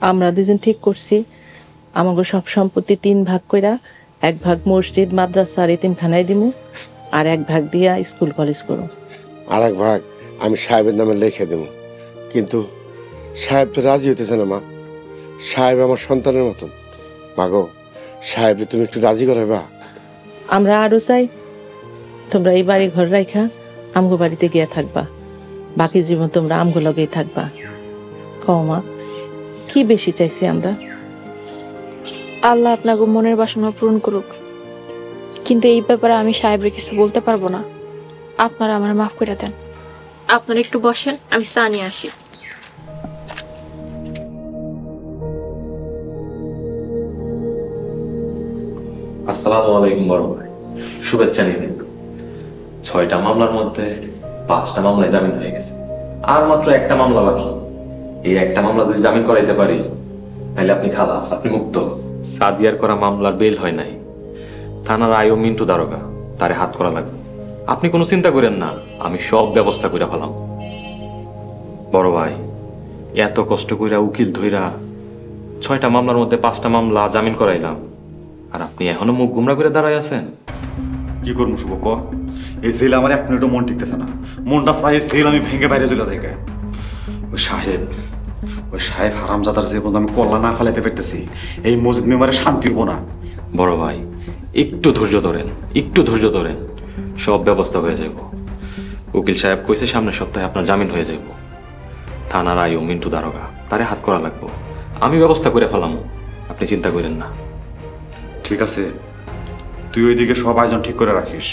আমরা দুজন ঠিক করছি আমাকে সব সম্পত্তি 3 ভাগ কইরা 1 ভাগ মসজিদ মাদ্রাসা আর এতিমখানায় দিমু, আর 1 ভাগ দিয়া স্কুল কলেজ করো, আর 1 ভাগ আমি সাহেবের নামে লিখে দেব। কিন্তু সাহেব তো রাজি হইতেছে না মা। সাহেব আমার সন্তানের মতন। মাগো, সাহেবকে তুমি একটু রাজি করাইবা। আমরা আরো চাই তোমরা এই বাড়ি ঘর রাখা আমগো বাড়িতে গিয়া থাকবা, বাকি জীবন তোমরা আমগো লগেই থাকবা। কও মা, কি বেশি চাইছি আমরা? আল্লাহ আপনাকে মনের বাসনা পূরণ করুক, কিন্তু এই ব্যাপারে আমি সাহেবের কিছু বলতে পারবো না। আপনারা আমার মাফ করে দেন। আপনারা একটু বসেন, আমি চা নিয়ে আসি। আসসালামু আলাইকুম বড় ভাই, শুভেচ্ছা নিবেন। 6টা মামলার মধ্যে 5টা মামলায় জামিন হয়ে গেছে, আর মাত্র 1টা মামলা বাকি। এই 1টা মামলা যদি জামিন করাইতে পারি, তাহলে আপনি খালাস, আপনি মুক্ত। সাদিয়ার করা মামলার বেল হয় নাই, থানার আইও মিন্টু দারোগা, তারে হাত করা লাগবে। আপনি কোনো চিন্তা করেন না, আমি সব ব্যবস্থা করে ফেলাম। বড় ভাই, এত কষ্ট কইরা উকিল ধইরা 6টা মামলার মধ্যে 5টা মামলা জামিন করাইলাম, আর আপনি এখনো মুখ গুমরা করে দাঁড়ায় আছেন। কি করবো শুভ ক? এই জেল আমার 1 মিনিটও মন টিকতেছে না। মনটা চাই জেল আমি ভেঙে বাইরে চলে যাই। ওই সাহেব হারামজাদার যে বন্ধু আমি কল্লা না ফেলাইতে পারতেছি, এই মসজিদ মেম্বারে শান্তি হবো না। বড় ভাই, একটু ধৈর্য ধরেন, একটু ধৈর্য ধরেন, সব ব্যবস্থা হয়ে যাব। উকিল সাহেব কইছে সামনের সপ্তাহে আপনার জামিন হয়ে যাব। থানার আইও মিন্টু দারোগা, তারে হাত করা লাগবো, আমি ব্যবস্থা করে ফেলাম, আপনি চিন্তা করেন না। ঠিক আছে, তুই ওইদিকে সব আয়োজন ঠিক করে রাখিস।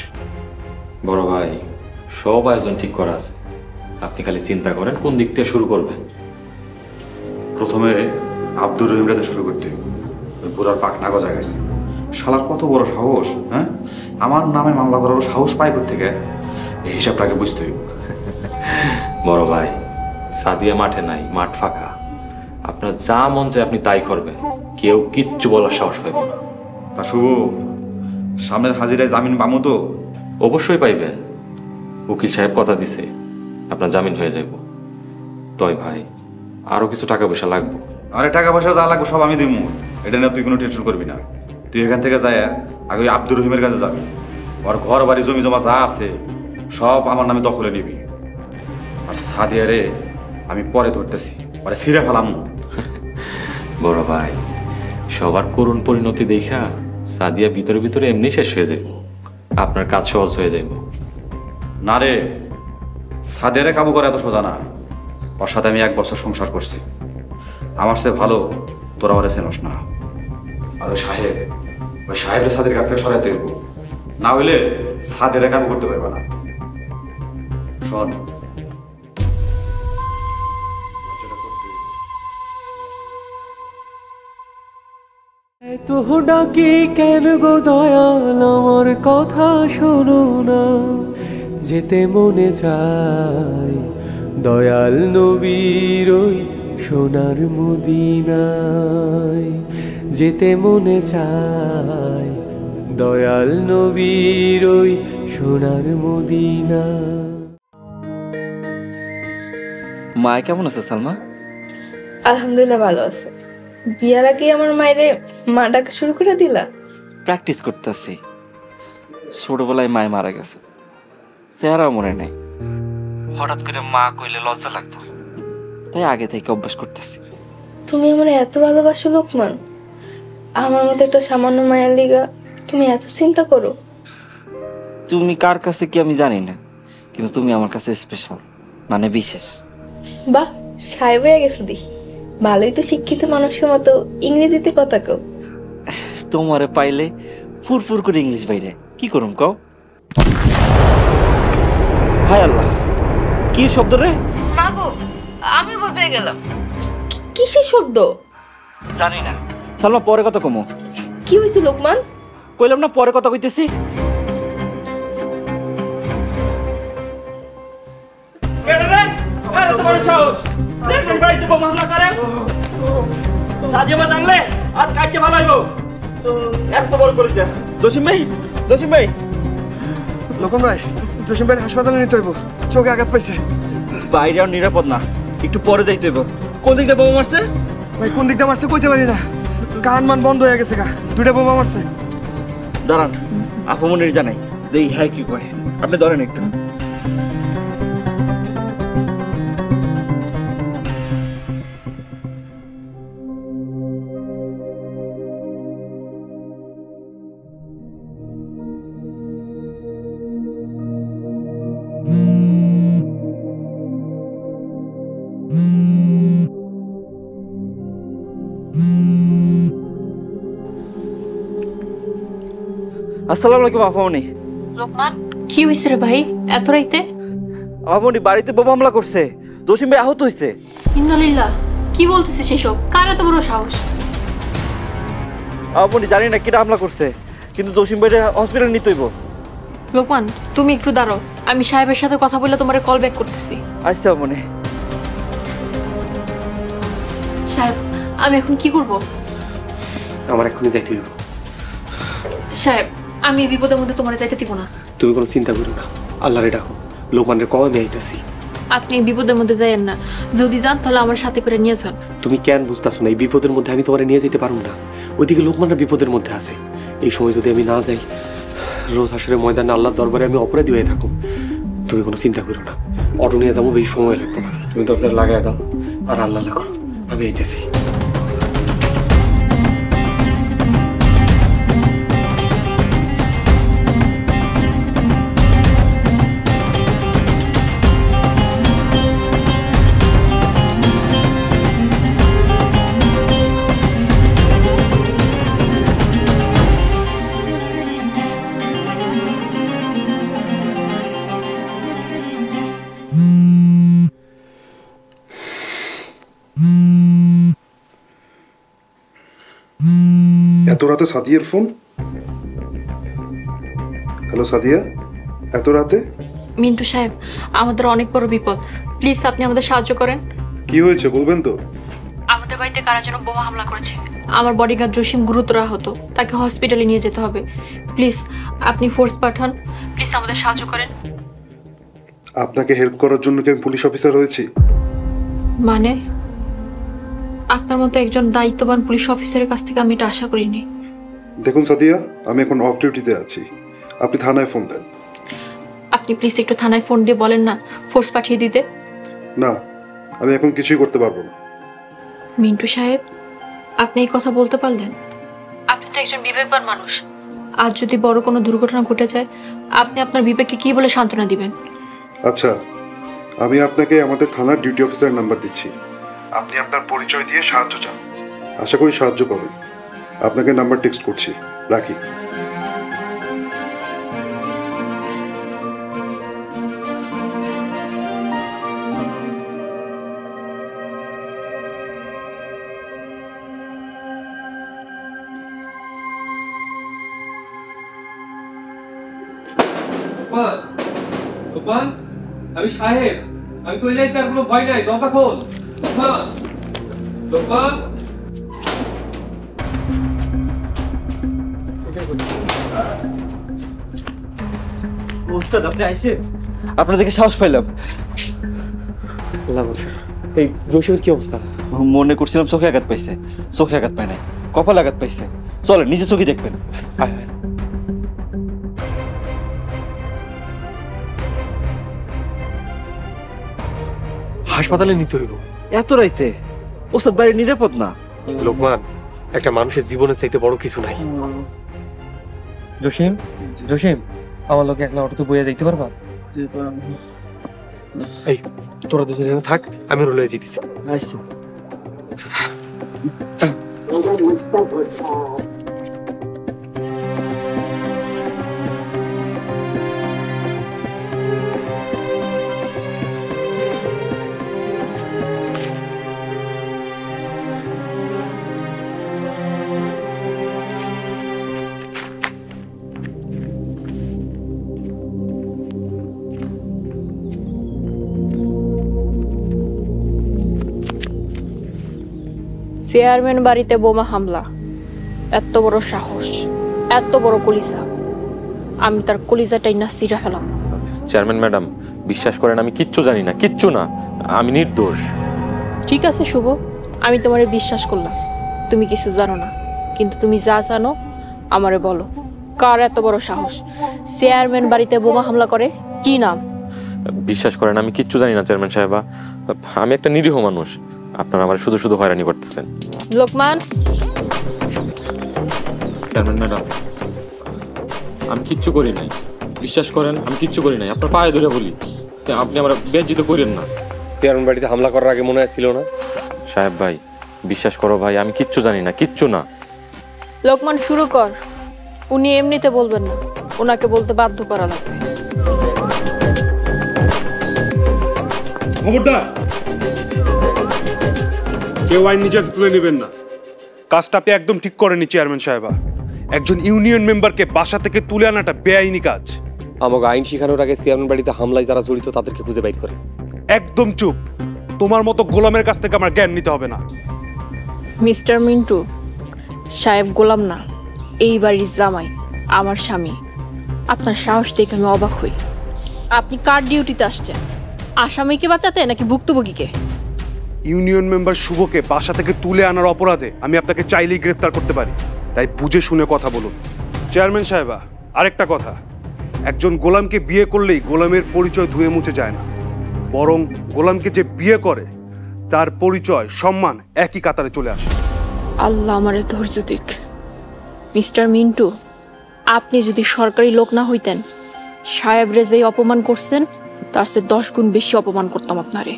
বড় ভাই, সব আয়োজন ঠিক করা আছে, আপনি খালি চিন্তা করেন কোন দিক থেকে শুরু করবেন। প্রথমে আব্দুর রহিম রাতে শুরু করতে হবে। ওই বুড়ার পাক না গজা গেছে, শালার কত বড় সাহস! হ্যাঁ, আমার নামে মামলা করার সাহস পাই থেকে, এই হিসাবটাকে বুঝতে হইব। বড় ভাই, সাদিয়া মাঠে নাই, মাঠ ফাঁকা। আপনার যা মন চায় আপনি তাই করবেন, কেউ কিচ্ছু বলার সাহস পাইব না। তা শুভ, সামনের হাজিরায় জামিন পামো তো? অবশ্যই পাইবেন, উকিল সাহেব কথা দিছে আপনার জামিন হয়ে যাইব। তই ভাই, আরো কিছু টাকা পয়সা লাগবে। আরে টাকা পয়সা যা লাগবে সব আমি দিব, এটা নিয়ে তুই কোনো টেনশন করবি না। তুই এখান থেকে যায় আগে ওই আব্দুর রহিমের কাছে যাবি, ওর ঘর বাড়ি জমি জমা যা আছে সব আমার নামে দখলে নিবি। আর সাদিয়ারে আমি পরে ধরতেছি, পরে ছিঁড়ে ফেলাম। বড় ভাই, সবার করুণ পরিণতি দেখা সাদিয়া ভিতরে ভিতরে এমনি শেষ হয়ে যাইব, আপনার কাজ সহজ হয়ে যাইব। না রে, সাদিয়ারে কাবু করা এত সোজা না। ওর সাথে আমি 1 বছর সংসার করছি, আমার সে ভালো তোরা ওরে চেনস না। আর ওই সাহেবের সাদের কাছ থেকে সরাইতে হইব, না হইলে সাদেরে কাবু করতে পারবে না। শোন, তো ডাকি কেন গো দয়াল, আমার কথা শোনো না, যেতে মনে চায় দয়াল নবীর ওই সোনার মদিনায় যেতে মনে চায়, দয়াল নবীর ওই সোনার মদিনা। মা কেমন আছে সালমা? আলহামদুলিল্লাহ ভালো আছে। বিয়ার আগে আমার মায়েরে মা ডাকা শুরু করে দিলা? প্র্যাকটিস করতেছি। ছোটবেলায় মায় মারা গেছে, চেহারাও মনে নেই। হঠাৎ করে মা কইলে লজ্জা লাগতো, তাই আগে থেকে অভ্যাস করতেছি। তুমি আমার এত ভালোবাসো লোকমান, আমার মতো একটা সামান্য মায়ের লিগা তুমি এত চিন্তা করো? তুমি কার কাছে কি আমি জানি না, কিন্তু তুমি আমার কাছে স্পেশাল, মানে বিশেষ। বাহ, সাহেব হয়ে গেছো দি। ভালোই তো শিক্ষিত মানুষের মতো ইংরেজিতে কথা কও। তোমারে পাইলে ফুরফুর করে ইংলিশ বাইরে কি করুম কও? হায় আল্লাহ, কি শব্দ রে? মাগো, আমি ভয় পেয়ে গেলাম। কিসের শব্দ? জানি না। সালমা পরে কথা কমো। কি হয়েছে লোকমান? কইলাম না পরে কথা কইতেছি। লোকন ভাই, জসিম ভাই হাসপাতালে নিতে হইব, চোখে আঘাত পাইছে। বাইরে আর নিরাপদ না, একটু পরে যাইতে হইব। কোন দিক দিয়ে বোমা মারছে? ভাই কোন দিক দিয়ে মারছে কইতে পারি না, কান মান বন্ধ হয়ে গেছে গা, দুইটা বোমা মারছে। দাঁড়ান, আপামনির জানাই দেই হ্যাঁ কি করে। আপনি ধরেন একটু। আসসালামু আলাইকুম আপামনি। লোকমান, কি হইছে রে ভাই এত রাইতে? আপামনি বাড়িতে বোমা হামলা করছে, জসিম ভাই আহত হইছে। ইন্নালিল্লাহ, কি বলতেছিস সেসব? কার এত বড় সাহস? আপামনি জানি না কিটা হামলা করছে, কিন্তু জসিম ভাইরে হসপিটালে নিতে হইব। লোকমান, তুমি একটু দাঁড়াও, আমি সাহেবের সাথে কথা বলে তোমারে কল ব্যাক করতেছি। আচ্ছা আপামনি। সাহেব, আমি এখন কি করব? আমার এখনই যাইতে হইব। সাহেব, আমি এই বিপদের মধ্যে তোমারে যাইতে দিব না। তুমি কোনো চিন্তা করো না, আল্লাহরে ডাকো, লোকমানের কম আমি আইতাছি। আপনি এই বিপদের মধ্যে যাইয়েন না, যদি যান তাহলে আমার সাথে করে নিয়ে যান। তুমি কেন বুঝতেছো না? এই বিপদের মধ্যে আমি তোমারে নিয়ে যেতে পারবো না। ওইদিকে লোকমানরা বিপদের মধ্যে আছে। এই সময় যদি আমি না যাই, রোজ হাসরের ময়দানে আল্লাহর দরবারে আমি অপরাধী হয়ে থাকো। তুমি কোনো চিন্তা করো না, অটো নিয়ে যাবো, বেশি সময় লাগবে না। তুমি দরজাটা লাগাই দাও আর আল্লাহ করো, আমি আইতেছি। এত রাতে সাদিয়ার ফোন? হ্যালো সাদিয়া, এত রাতে? মিন্টু সাহেব, আমাদের অনেক বড় বিপদ, প্লিজ আপনি আমাদের সাহায্য করেন। কি হয়েছে বলবেন তো? আমাদের বাড়িতে কারা যেন বোমা হামলা করেছে। আমার বডিগার্ড জসিম গুরুতর আহত, তাকে হসপিটালে নিয়ে যেতে হবে। প্লিজ আপনি ফোর্স পাঠান, প্লিজ আমাদের সাহায্য করেন। আপনাকে হেল্প করার জন্য কি আমি পুলিশ অফিসার হয়েছি? মানে আপনার মতো একজন দায়িত্ববান পুলিশ অফিসারের কাছ থেকে আমি এটা আশা করিনি। দেখুন সাদিয়া, আমি এখন অফ ডিউটিতে আছি, আপনি থানায় ফোন দেন। আপনি প্লিজ একটু থানায় ফোন দিয়ে বলেন না ফোর্স পাঠিয়ে দিতে। না, আমি এখন কিছুই করতে পারবো না। মিন্টু সাহেব, আপনি এই কথা বলতে পারলেন? আপনি তো একজন বিবেকবান মানুষ। আজ যদি বড় কোনো দুর্ঘটনা ঘটে যায়, আপনি আপনার বিবেককে কি বলে সান্ত্বনা দিবেন? আচ্ছা, আমি আপনাকে আমাদের থানার ডিউটি অফিসারের নাম্বার দিচ্ছি, আপনি আপনার পরিচয় দিয়ে সাহায্য চান, আশা করি সাহায্য পাবেন। আপনাকে নাম্বার টেক্সট করছি, রাখি। আমি সাহেব, আমি কইলে তার কোনো ভয় নাই, দরজা খোল। ওস্তাদ আপনি আইছেন? আপনার দেখে সাহস পাইলাম। এই জসিমের কি অবস্থা? মনে করছিলাম চোখে আঘাত পাইছে, চোখে আঘাত পায় নাই, কপালে আঘাত পাইছে। চলে নিজে চোখে দেখবেন। হাসপাতালে নিতে হইব। এত রাইতে? ওস্তাদ বাইরে নিরাপদ না। লোকমান, একটা মানুষের জীবনের চাইতে বড় কিছু নাই। জসিম, জসিম, আমার লোকে একলা অটোতে বইয়া যাইতে পারবা? এই তোরা দুজনে থাক, আমি রুলে যেতেছি। আচ্ছা। চেয়ারম্যান বাড়িতে বোমা হামলা, এত বড় সাহস, এত বড় কলিজা, আমি তার কলিজাটাই না সিরা ফেলাম। চেয়ারম্যান ম্যাডাম, বিশ্বাস করেন আমি কিচ্ছু জানি না, কিচ্ছু না, আমি নির্দোষ। ঠিক আছে শুভ, আমি তোমারে বিশ্বাস করলাম তুমি কিছু জানো না, কিন্তু তুমি যা জানো আমারে বলো। কার এত বড় সাহস চেয়ারম্যান বাড়িতে বোমা হামলা করে? কি নাম? বিশ্বাস করেন আমি কিচ্ছু জানি না চেয়ারম্যান সাহেবা, আমি একটা নিরীহ মানুষ, আপনারা আমার শুধু শুধু হয়রানি করতেছেন। লোকমান। চেয়ারম্যান ম্যাডাম, আমি কিচ্ছু করি নাই, বিশ্বাস করেন আমি কিচ্ছু করি নাই, আপনার পায়ে ধরে বলি, আপনি আমার বেজ্জিত করেন না। চেয়ারম্যান বাড়িতে হামলা করার আগে মনে ছিল না? সাহেব ভাই, বিশ্বাস করো ভাই, আমি কিচ্ছু জানি না, কিচ্ছু না। লোকমান শুরু কর, উনি এমনিতে বলবেন না, ওনাকে বলতে বাধ্য করা লাগবে। খবরদার, কেউ আইন নিজে তুলে নেবেন না। কাজটা আপনি একদম ঠিক করেনি চেয়ারম্যান সাহেবা। একজন ইউনিয়ন মেম্বারকে বাসা থেকে তুলে আনাটা বেআইনি কাজ। আমাকে আইন শিখানোর আগে চেয়ারম্যান বাড়িতে হামলায় যারা জড়িত তাদেরকে খুঁজে বাইর করে। একদম চুপ, তোমার মতো গোলামের কাছ থেকে আমার জ্ঞান নিতে হবে না। মিস্টার মিন্টু সাহেব গোলাম না, এই বাড়ির জামাই, আমার স্বামী। আপনার সাহস দেখে আমি অবাক হই। আপনি কার ডিউটিতে আসছেন? আসামিকে বাঁচাতে নাকি ভুক্তভোগীকে? ইউনিয়ন মেম্বার শুভকে বাসা থেকে তুলে আনার অপরাধে আমি আপনাকে চাইলেই গ্রেফতার করতে পারি, তাই বুঝে শুনে কথা বলুন। চেয়ারম্যান সাহেবা, আরেকটা কথা, একজন গোলামকে বিয়ে করলেই গোলামের পরিচয় ধুয়ে মুছে যায় না, বরং গোলামকে যে বিয়ে করে তার পরিচয়, সম্মান একই কাতারে চলে আসে। আল্লাহ আমারে ধৈর্য দিক। মিস্টার মিন্টু, আপনি যদি সরকারি লোক না হইতেন, সাহেবরে যেই অপমান করছেন তার চেয়ে 10 গুণ বেশি অপমান করতাম আপনারে।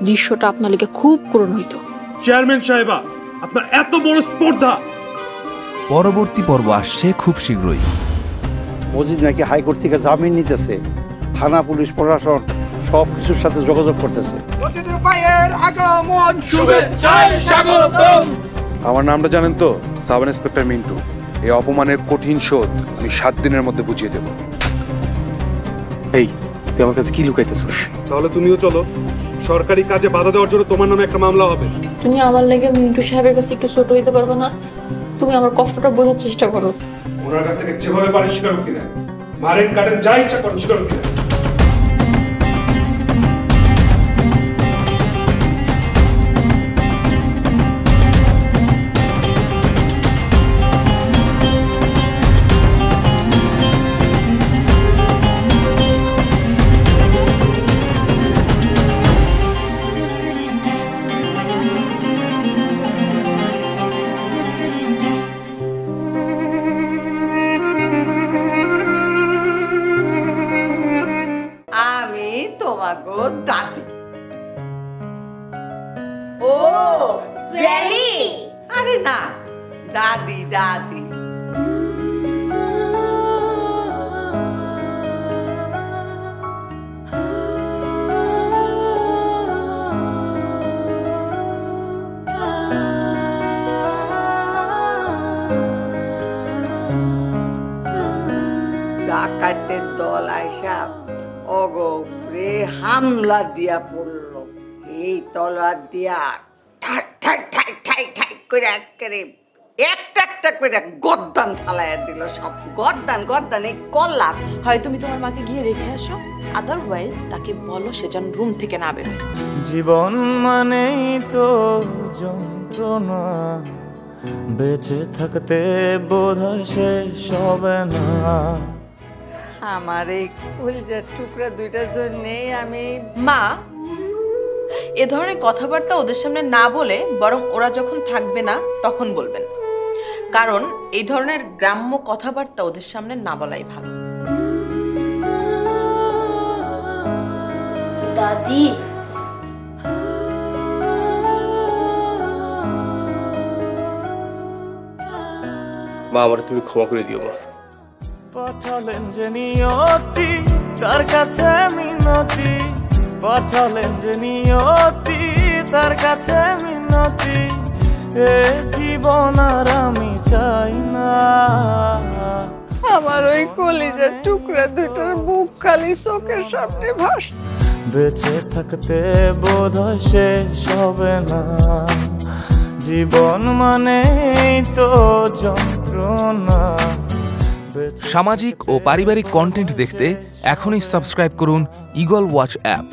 দৃশ্যটা আপনার লিগে খুব করুণ হইতো। চেয়ারম্যান সাহেবা, আপনার এত বড় স্পর্ধা। পরবর্তী পর্ব আসছে খুব শীঘ্রই। মজিদ নাকি হাইকোর্ট থেকে জামিন নিতেছে, থানা, পুলিশ, প্রশাসন সব কিছুর সাথে যোগাযোগ করতেছে। আমার নামটা জানেন তো? Sub inspector Mintu. এই অপমানের কঠিন শোধ আমি 7 দিনের মধ্যে বুঝিয়ে দেব। এই তুই আমার কাছে কি লুকাইতেছিস? তাহলে তুমিও চলো, সরকারি কাজে বাধা দেওয়ার জন্য তোমার নামে একটা মামলা হবে। তুমি আমার লেগে মিন্টু সাহেবের কাছে একটু ছোট হইতে পারবে না? তুমি আমার কষ্টটা বোঝার চেষ্টা করো। ওনার কাছ থেকে যেভাবে পারেন স্বীকারোক্তি নেন, মারেন, কাটেন, যা ইচ্ছা করেন স্বীকারোক্তি নেন। গো দাদি। ও গ্র্যানি? আরে না, দাদি দাদি। ডাকাতের দল আইসা অগো রে হামলা দিয়া পড়লো। এই তলোয়ার দিয়া ঠাই ঠাই ঠাই ঠাই ঠাই করে একেবারে একটা একটা করে গদ্দান ফালাইয়া দিল, সব গদ্দান গদ্দান এই কল্লা। হয় তুমি তোমার মাকে গিয়ে রেখে আসো, আদারওয়াইজ তাকে বলো সে যেন রুম থেকে না বেরোয়। জীবন মানেই তো যন্ত্রণা, বেঁচে থাকতে বোধহয় শেষ হবে না। আমার এই কলিজার টুকরা দুইটার জন্যেই আমি মা এ ধরনের কথাবার্তা ওদের সামনে না বলে বরং ওরা যখন থাকবে না তখন বলবেন, কারণ এই ধরনের গ্রাম্য কথাবার্তা ওদের সামনে না বলাই ভালো। দাদি মা আমার তুমি ক্ষমা করে দিও মা। পাঠালেন যে নিয়তি তার কাছে মিনতি, পাঠালেন যে নিয়তি তার কাছে মিনতি, এ জীবন আর আমি চাই না। আমার ওই কলিজার টুকরা দুইটার মুখ খালি চোখের সামনে ভাস। বেঁচে থাকতে বোধহয় শেষ হবে না, জীবন মানেই তো যন্ত্রণা। সামাজিক ও পারিবারিক কন্টেন্ট দেখতে এখনই সাবস্ক্রাইব করুন ঈগল ওয়াচ অ্যাপ।